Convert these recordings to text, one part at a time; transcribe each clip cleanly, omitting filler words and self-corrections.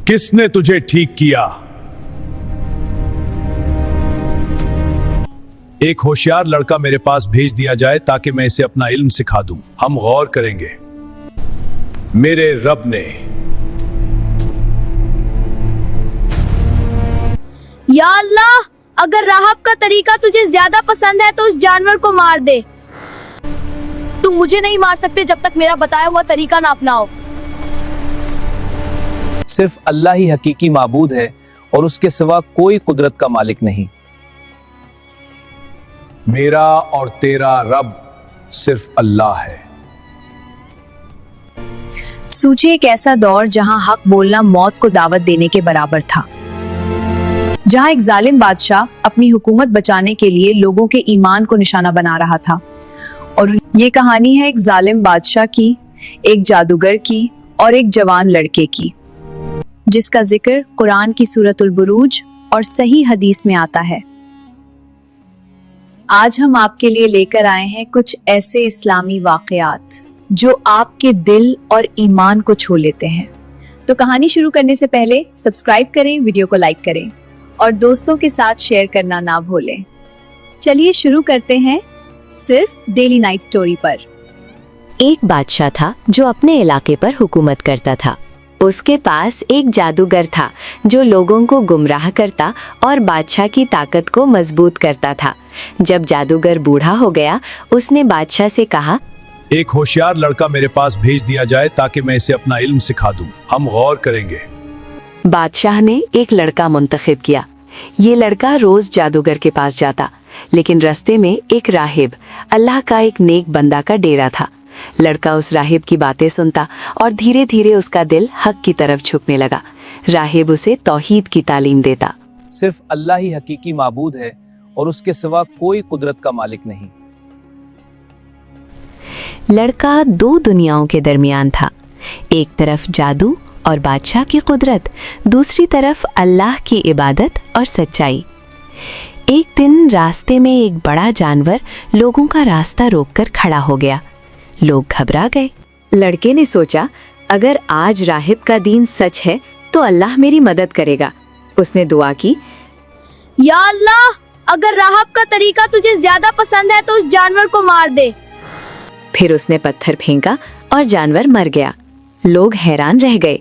किसने तुझे ठीक किया? एक होशियार लड़का मेरे पास भेज दिया जाए ताकि मैं इसे अपना इल्म सिखा दूं। हम गौर करेंगे। मेरे रब ने। या अल्लाह, अगर राहब का तरीका तुझे ज्यादा पसंद है तो उस जानवर को मार दे। तुम मुझे नहीं मार सकते जब तक मेरा बताया हुआ तरीका ना अपनाओ। सिर्फ अल्लाह ही हकीकी माबूद है और उसके सिवा कोई कुदरत का मालिक नहीं। मेरा और तेरा रब सिर्फ अल्लाह है। सोचिए एक ऐसा दौर जहां हक बोलना मौत को दावत देने के बराबर था, जहां एक जालिम बादशाह अपनी हुकूमत बचाने के लिए लोगों के ईमान को निशाना बना रहा था। और ये कहानी है एक जालिम बादशाह की, एक जादूगर की और एक जवान लड़के की, जिसका जिक्र कुरान की सूरतुल बुरूज और सही हदीस में आता है। आज हम आपके लिए लेकर आए हैं कुछ ऐसे इस्लामी वाकयात जो आपके दिल और ईमान को छू लेते हैं। तो कहानी शुरू करने से पहले सब्सक्राइब करें, वीडियो को लाइक करें और दोस्तों के साथ शेयर करना ना भूलें। चलिए शुरू करते हैं सिर्फ डेली नाइट स्टोरी पर। एक बादशाह था जो अपने इलाके पर हुकूमत करता था। उसके पास एक जादूगर था जो लोगों को गुमराह करता और बादशाह की ताकत को मजबूत करता था। जब जादूगर बूढ़ा हो गया, उसने बादशाह से कहा, एक होशियार लड़का मेरे पास भेज दिया जाए ताकि मैं इसे अपना इल्म सिखा दूं। हम गौर करेंगे। बादशाह ने एक लड़का मुंतखब किया। ये लड़का रोज जादूगर के पास जाता, लेकिन रास्ते में एक राहिब, अल्लाह का एक नेक बंदा का डेरा था। लड़का उस राहिब की बातें सुनता और धीरे धीरे उसका दिल हक की तरफ झुकने लगा। राहिब उसे तौहीद की तालीम देता। सिर्फ अल्लाह ही हकीकी माबूद है और उसके सिवा कोई कुदरत का मालिक नहीं। लड़का दो दुनियाओं के दरमियान था। एक तरफ जादू और बादशाह की कुदरत, दूसरी तरफ अल्लाह की इबादत और सच्चाई। एक दिन रास्ते में एक बड़ा जानवर लोगों का रास्ता रोककर खड़ा हो गया। लोग घबरा गए। लड़के ने सोचा, अगर आज राहिब का दीन सच है तो अल्लाह मेरी मदद करेगा। उसने दुआ की, या अल्लाह, अगर राहब का तरीका तुझे ज्यादा पसंद है तो उस जानवर को मार दे। फिर उसने पत्थर फेंका और जानवर मर गया। लोग हैरान रह गए।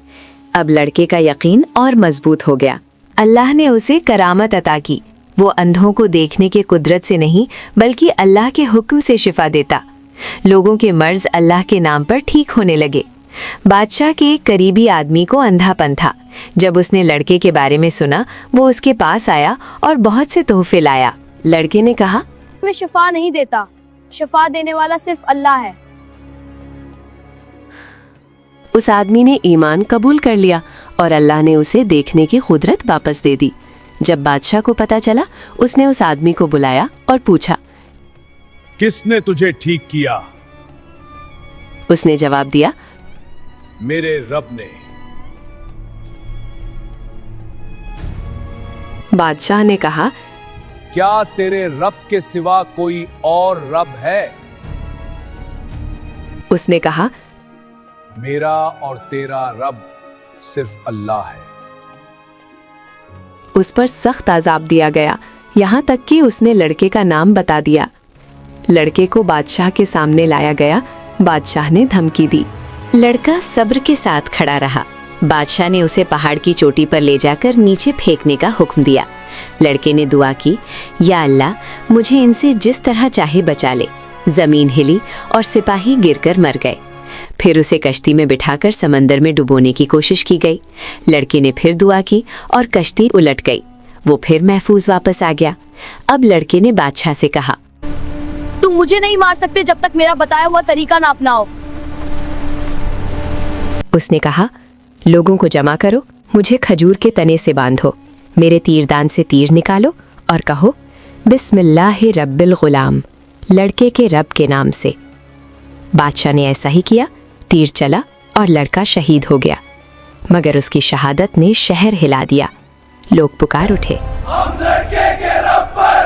अब लड़के का यकीन और मजबूत हो गया। अल्लाह ने उसे करामत अता की। वो अंधों को देखने के कुदरत से नहीं बल्कि अल्लाह के हुक्म से शिफा देता। लोगों के मर्ज अल्लाह के नाम पर ठीक होने लगे। बादशाह के एक करीबी आदमी को अंधापन था। जब उसने लड़के के बारे में सुना, वो उसके पास आया और बहुत से तोहफे लाया। लड़के ने कहा, मैं शिफा नहीं देता, शिफा देने वाला सिर्फ अल्लाह है। उस आदमी ने ईमान कबूल कर लिया और अल्लाह ने उसे देखने की कुदरत वापस दे दी। जब बादशाह को पता चला, उसने उस आदमी को बुलाया और पूछा, किसने तुझे ठीक किया? उसने जवाब दिया, मेरे रब ने। बादशाह ने कहा, क्या तेरे रब के सिवा कोई और रब है? उसने कहा, मेरा और तेरा रब सिर्फ अल्लाह है। उस पर सख्त अजाब दिया गया, यहाँ तक कि उसने लड़के का नाम बता दिया। लड़के को बादशाह के सामने लाया गया। बादशाह ने धमकी दी। लड़का सब्र के साथ खड़ा रहा। बादशाह ने उसे पहाड़ की चोटी पर ले जाकर नीचे फेंकने का हुक्म दिया। लड़के ने दुआ की, या अल्लाह, मुझे इनसे जिस तरह चाहे बचा ले। जमीन हिली और सिपाही गिरकर मर गए। फिर उसे कश्ती में बिठाकर समंदर में डुबोने की कोशिश की गई। लड़के ने फिर दुआ की और कश्ती उलट गई। वो फिर महफूज वापस आ गया। अब लड़के ने बादशाह से कहा, तुम मुझे नहीं मार सकते जब तक मेरा बताया हुआ तरीका ना अपनाओ। उसने कहा, लोगों को जमा करो, मुझे खजूर के तने से बांधो, मेरे तीरदान से तीर निकालो और कहो, बिस्मिल्लाहि रब्बिल गुलाम, लड़के के रब के नाम से। बादशाह ने ऐसा ही किया। तीर चला और लड़का शहीद हो गया। मगर उसकी शहादत ने शहर हिला दिया। लोग पुकार उठे, हम लड़के के रब पर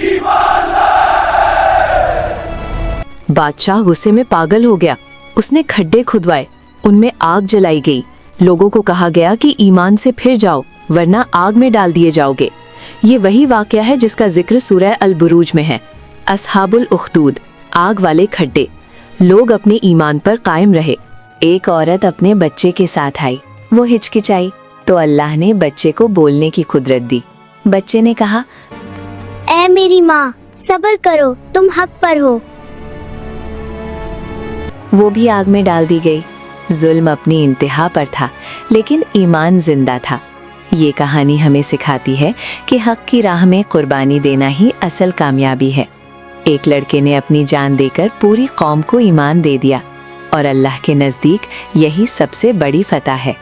ईमान लाए। बादशाह गुस्से में पागल हो गया। उसने खड्डे खुदवाए, उनमें आग जलाई गई। लोगों को कहा गया कि ईमान से फिर जाओ वरना आग में डाल दिए जाओगे। ये वही वाकया है जिसका जिक्र सूरह अल बुरूज में है। असहाबुल उख्दूद, आग वाले खड्डे। लोग अपने ईमान पर कायम रहे। एक औरत अपने बच्चे के साथ आई। वो हिचकिचाई तो अल्लाह ने बच्चे को बोलने की कुदरत दी। बच्चे ने कहा, ऐ मेरी माँ, सब्र करो, तुम हक पर हो। वो भी आग में डाल दी गई। जुल्म अपनी इंतहा पर था, लेकिन ईमान जिंदा था। ये कहानी हमें सिखाती है कि हक की राह में कुर्बानी देना ही असल कामयाबी है। एक लड़के ने अपनी जान देकर पूरी कौम को ईमान दे दिया और अल्लाह के नज़दीक यही सबसे बड़ी फतह है।